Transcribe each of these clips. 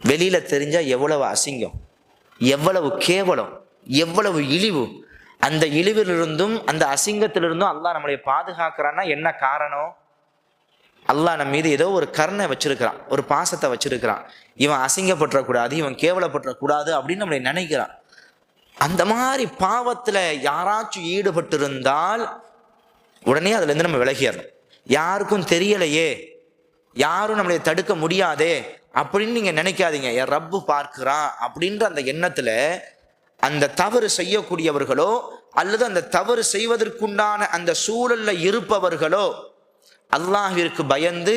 வெளியில தெரிஞ்சா எவ்வளவு அசிங்கம், எவ்வளவு கேவலம், எவ்வளவு இழிவு. அந்த இழிவிலிருந்தும் அந்த அசிங்கத்திலிருந்தும் அல்லாஹ் நம்மளை பாதுகாக்கிறான்னா என்ன காரணம்? அல்லாஹ் நம்ம மீது ஏதோ ஒரு கருணை வச்சிருக்கிறான், ஒரு பாசத்தை வச்சிருக்கிறான். இவன் அசிங்கப்பட்டுறக்கூடாது, இவன் கேவலப்பட்டுறக்கூடாது அப்படின்னு நம்மளை நினைக்கிறான். அந்த மாதிரி பாவத்துல யாராச்சும் ஈடுபட்டு இருந்தால் உடனே அதுல இருந்து நம்ம விலகிடணும். யாருக்கும் தெரியலையே, யாரும் நம்மளை தடுக்க முடியாதே அப்படின்னு நீங்க நினைக்காதீங்க. என் ரப்பு பார்க்கிறான் அப்படின்ற அந்த எண்ணத்துல அந்த தவறு செய்யக்கூடியவர்களோ அல்லது அந்த தவறு செய்வதற்குண்டான அந்த சூழல்ல இருப்பவர்களோ அல்லாஹ்விற்கு பயந்து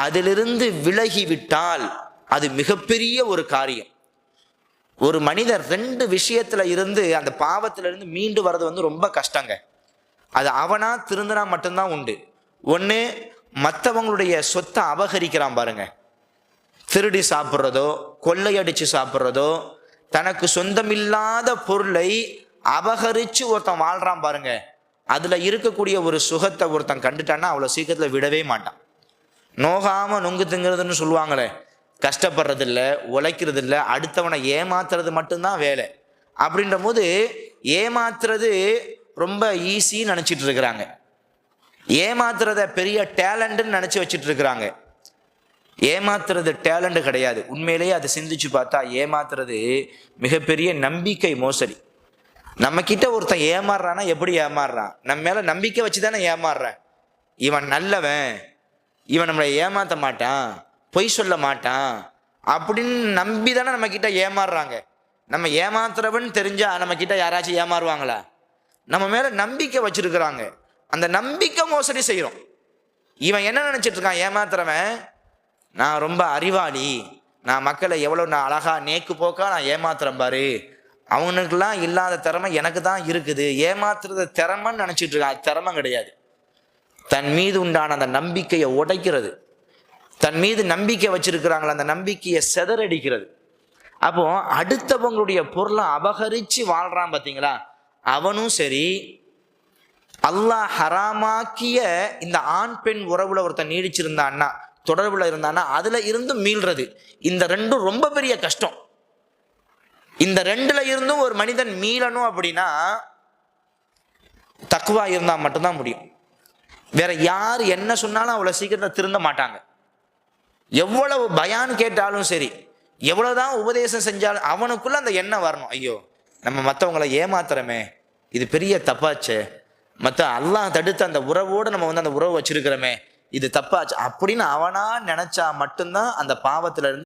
அதிலிருந்து விலகிவிட்டால் அது மிகப்பெரிய ஒரு காரியம். ஒரு மனிதர் 2 விஷயத்துல இருந்து அந்த பாவத்திலிருந்து மீண்டு வர்றது ரொம்ப கஷ்டங்க. அது அவனா திருந்தினா மட்டும்தான் உண்டு. ஒன்று, மற்றவங்களுடைய சொத்தை அபகரிக்கிறான் பாருங்க, திருடி சாப்பிட்றதோ கொள்ளையடிச்சு சாப்பிட்றதோ, தனக்கு சொந்தமில்லாத பொருளை அபகரிச்சு ஒருத்தன் வாழ்றான் பாருங்க, அதுல இருக்கக்கூடிய ஒரு சுகத்தை ஒருத்தன் கண்டுட்டான்னா அவ்வளோ சீக்கிரத்துல விடவே மாட்டான். நோகாம நொங்கு திங்கிறதுன்னு சொல்லுவாங்களே, கஷ்டப்படுறது இல்லை, உழைக்கிறது இல்லை, அடுத்தவனை ஏமாத்துறது மட்டும்தான் வேலை. அப்படின்ற போது ஏமாத்துறது ரொம்ப ஈஸின்னு நினச்சிட்டு இருக்கிறாங்க, ஏமாத்துறத பெரிய டேலண்ட்னு நினச்சி வச்சுட்டு இருக்கிறாங்க. ஏமாத்துறது டேலண்ட் கிடையாது. உண்மையிலேயே அதை சிந்திச்சு பார்த்தா ஏமாத்துறது மிகப்பெரிய நம்பிக்கை மோசடி. நம்ம கிட்ட ஒருத்தன் ஏமாறுறான்னா எப்படி ஏமாறுறான்? நம்ம மேல நம்பிக்கை வச்சு தானே ஏமாறுறான். இவன் நல்லவன், இவன் நம்மளை ஏமாற்ற மாட்டான், பொய் சொல்ல மாட்டான் அப்படின்னு நம்பி தானே நம்ம கிட்ட ஏமாறுறாங்க. நம்ம ஏமாத்துறவன் தெரிஞ்சா நம்ம கிட்ட யாராச்சும் ஏமாறுவாங்களா? நம்ம மேல நம்பிக்கை வச்சிருக்கிறாங்க, அந்த நம்பிக்கை மோசடி செய்யறோம். இவன் என்ன நினைச்சிட்டு இருக்கான்? ஏமாத்துறவன் நான் ரொம்ப அறிவாளி, நான் மக்களை எவ்வளவு நான் அழகா நேக்கு போக்கா நான் ஏமாத்துறேன் பாரு, அவனுக்கெல்லாம் இல்லாத திறமை எனக்கு தான் இருக்குது, ஏமாத்துறத திறமைன்னு நினைச்சிட்டு இருக்கான். அது திறமை கிடையாது. தன் மீது உண்டான அந்த நம்பிக்கையை உடைக்கிறது, தன் மீது நம்பிக்கை வச்சிருக்கிறாங்களா அந்த நம்பிக்கையை சிதறடிக்கிறது. அப்போ அடுத்தவங்களுடைய பொருளை அபகரிச்சு வாழ்றான் பார்த்தீங்களா, அவனும் சரி, அல்லாஹ் ஹராமாக்கிய இந்த ஆண் பெண் உறவுல ஒருத்தன் நீடிச்சிருந்தான்னா, தொடர்புல இருந்தான்னா அதுல இருந்து மீள்றது, இந்த ரெண்டும் ரொம்ப பெரிய கஷ்டம். இந்த ரெண்டுல இருந்தும் ஒரு மனிதன் மீளணும் அப்படின்னா தக்வா இருந்தா மட்டும்தான் முடியும். வேற யார் என்ன சொன்னாலும் அவ்வளவு சீக்கிரத்தை திருந்த மாட்டாங்க. எவ்வளவு பயான் கேட்டாலும் சரி, எவ்வளவுதான் உபதேசம் செஞ்சாலும் அவனுக்குள்ள அந்த எண்ணம் வரணும், ஐயோ நம்ம மற்றவங்களை ஏமாத்துறமே, இது பெரிய தப்பாச்சே, மற்ற அல்லாஹ் தடுத்த அந்த உறவோடு நம்ம அந்த உறவு வச்சிருக்கிறோமே, இது தப்பாச்சு அப்படின்னு அவனா நினைச்சா மட்டும்தான் அந்த பாவத்துல இருந்து